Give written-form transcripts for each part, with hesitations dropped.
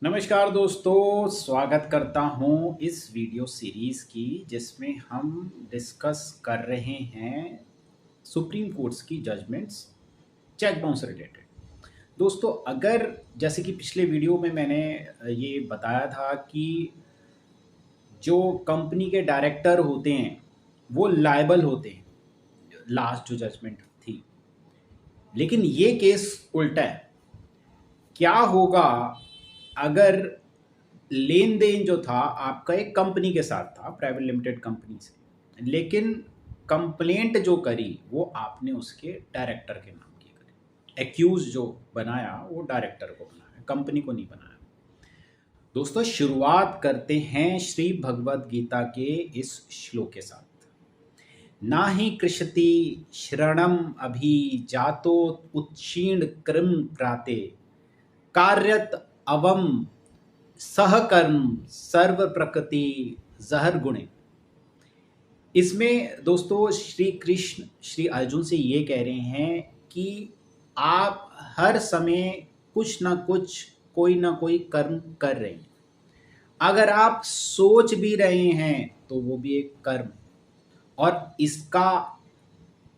नमस्कार दोस्तों, स्वागत करता हूं इस वीडियो सीरीज़ की जिसमें हम डिस्कस कर रहे हैं सुप्रीम कोर्ट्स की जजमेंट्स चेक बाउंस रिलेटेड। दोस्तों, अगर जैसे कि पिछले वीडियो में मैंने ये बताया था कि जो कंपनी के डायरेक्टर होते हैं वो लायबल होते हैं, लास्ट जो जजमेंट थी। लेकिन ये केस उल्टा है। क्या होगा अगर लेन देन जो था आपका एक कंपनी के साथ था, प्राइवेट लिमिटेड कंपनी से, लेकिन कंप्लेंट जो करी वो आपने उसके डायरेक्टर के नाम की करी। एक्यूज जो बनाया वो डायरेक्टर को बनाया, कंपनी को नहीं बनाया। दोस्तों, शुरुआत करते हैं श्री भगवद गीता के इस श्लोक के साथ। ना ही कृषति शरणम अभि जातो उत्क्षीण कृम प्राते कार्यत अवम सहकर्म सर्व प्रकृति जहर गुणे। इसमें दोस्तों श्री कृष्ण श्री अर्जुन से ये कह रहे हैं कि आप हर समय कुछ ना कुछ कोई ना कोई कर्म कर रहे हैं। अगर आप सोच भी रहे हैं तो वो भी एक कर्म, और इसका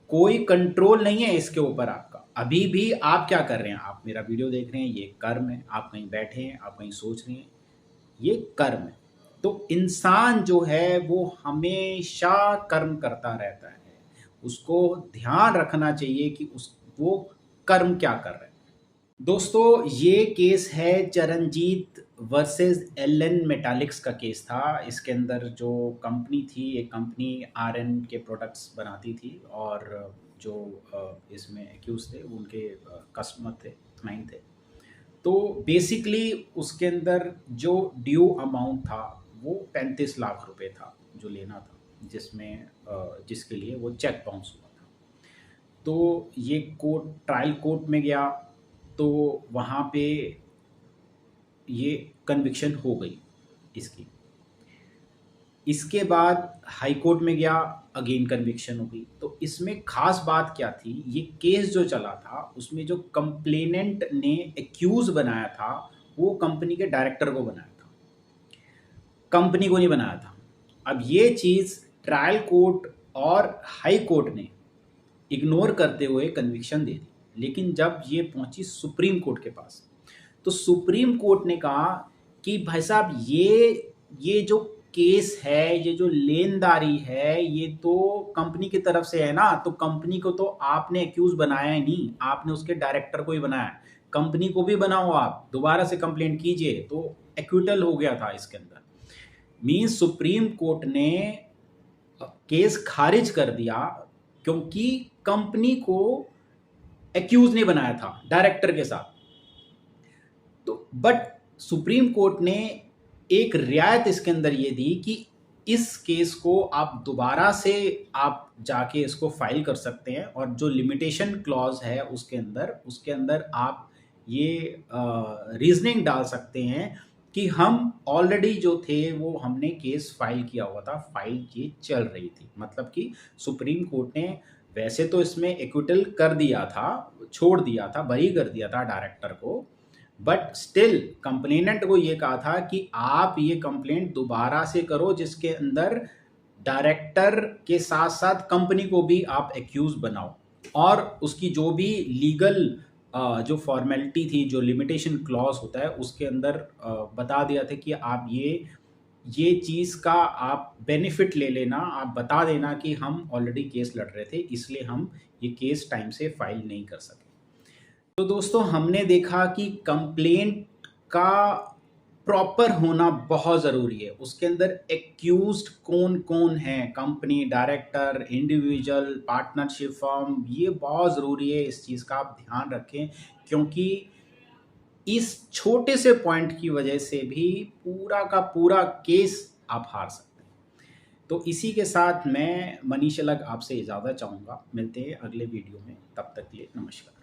कोई कंट्रोल नहीं है इसके ऊपर आपका। अभी भी आप क्या कर रहे हैं, आप मेरा वीडियो देख रहे हैं, ये कर्म है। आप कहीं बैठे हैं, आप कहीं सोच रहे हैं, ये कर्म है। तो इंसान जो है वो हमेशा कर्म करता रहता है। उसको ध्यान रखना चाहिए कि वो कर्म क्या कर रहे हैं। दोस्तों, ये केस है चरणजीत वर्सेस एलन मेटालिक्स का केस था। इसके अंदर जो कंपनी थी, एक कंपनी आरएन के प्रोडक्ट्स बनाती थी, और जो इसमें एक्यूज थे उनके कस्टमर थे, क्लाइंट थे। तो बेसिकली उसके अंदर जो ड्यू अमाउंट था वो 35 लाख रुपए था जो लेना था, जिसमें जिसके लिए वो चेक बाउंस हुआ था। तो ये कोर्ट, ट्रायल कोर्ट में गया तो वहाँ पे ये कन्विक्शन हो गई इसकी। इसके बाद हाई कोर्ट में गया, अगेन कन्विक्शन हो गई। तो इसमें खास बात क्या थी, ये केस जो चला था उसमें जो कंप्लेनेंट ने एक्यूज बनाया था वो कंपनी के डायरेक्टर को बनाया था, कंपनी को नहीं बनाया था। अब ये चीज़ ट्रायल कोर्ट और हाई कोर्ट ने इग्नोर करते हुए कन्विक्शन दे दी। लेकिन जब ये पहुंची सुप्रीम कोर्ट के पास, तो सुप्रीम कोर्ट ने कहा कि भाई साहब, ये जो केस है, ये जो लेनदारी है, ये तो कंपनी की तरफ से है ना। तो कंपनी को तो आपने एक्यूज बनाया ही नहीं, आपने उसके डायरेक्टर को ही बनाया। कंपनी को भी बनाओ, आप दोबारा से कंप्लेंट कीजिए। तो एक्विटल हो गया था इसके अंदर। मींस सुप्रीम कोर्ट ने केस खारिज कर दिया क्योंकि कंपनी को एक्यूज नहीं बनाया था डायरेक्टर के साथ। तो बट सुप्रीम कोर्ट ने एक रियायत इसके अंदर ये दी कि इस केस को आप दोबारा से आप जाके इसको फाइल कर सकते हैं, और जो लिमिटेशन क्लॉज है उसके अंदर आप ये रीजनिंग डाल सकते हैं कि हम ऑलरेडी जो थे वो हमने केस फाइल किया हुआ था, फाइल ये चल रही थी। मतलब कि सुप्रीम कोर्ट ने वैसे तो इसमें एक्विटल कर दिया था, छोड़ दिया था, बरी कर दिया था डायरेक्टर को, बट स्टिल कंप्लेनेंट को ये कहा था कि आप ये कंप्लेंट दोबारा से करो जिसके अंदर डायरेक्टर के साथ साथ कंपनी को भी आप एक्यूज बनाओ, और उसकी जो भी लीगल जो फॉर्मेलिटी थी, जो लिमिटेशन क्लॉज होता है उसके अंदर बता दिया था कि आप ये चीज़ का आप बेनिफिट ले लेना, आप बता देना कि हम ऑलरेडी केस लड़ रहे थे, इसलिए हम ये केस टाइम से फाइल नहीं कर सके। तो दोस्तों, हमने देखा कि कंप्लेंट का प्रॉपर होना बहुत ज़रूरी है। उसके अंदर एक्यूज्ड कौन कौन है, company, director, individual, partnership firm, ये बहुत ज़रूरी है। इस चीज़ का आप ध्यान रखें, क्योंकि इस छोटे से पॉइंट की वजह से भी पूरा का पूरा केस आप हार सकते हैं। तो इसी के साथ मैं मनीष अलग आपसे इजाज़त चाहूँगा। मिलते हैं अगले वीडियो में, तब तक के लिए नमस्कार।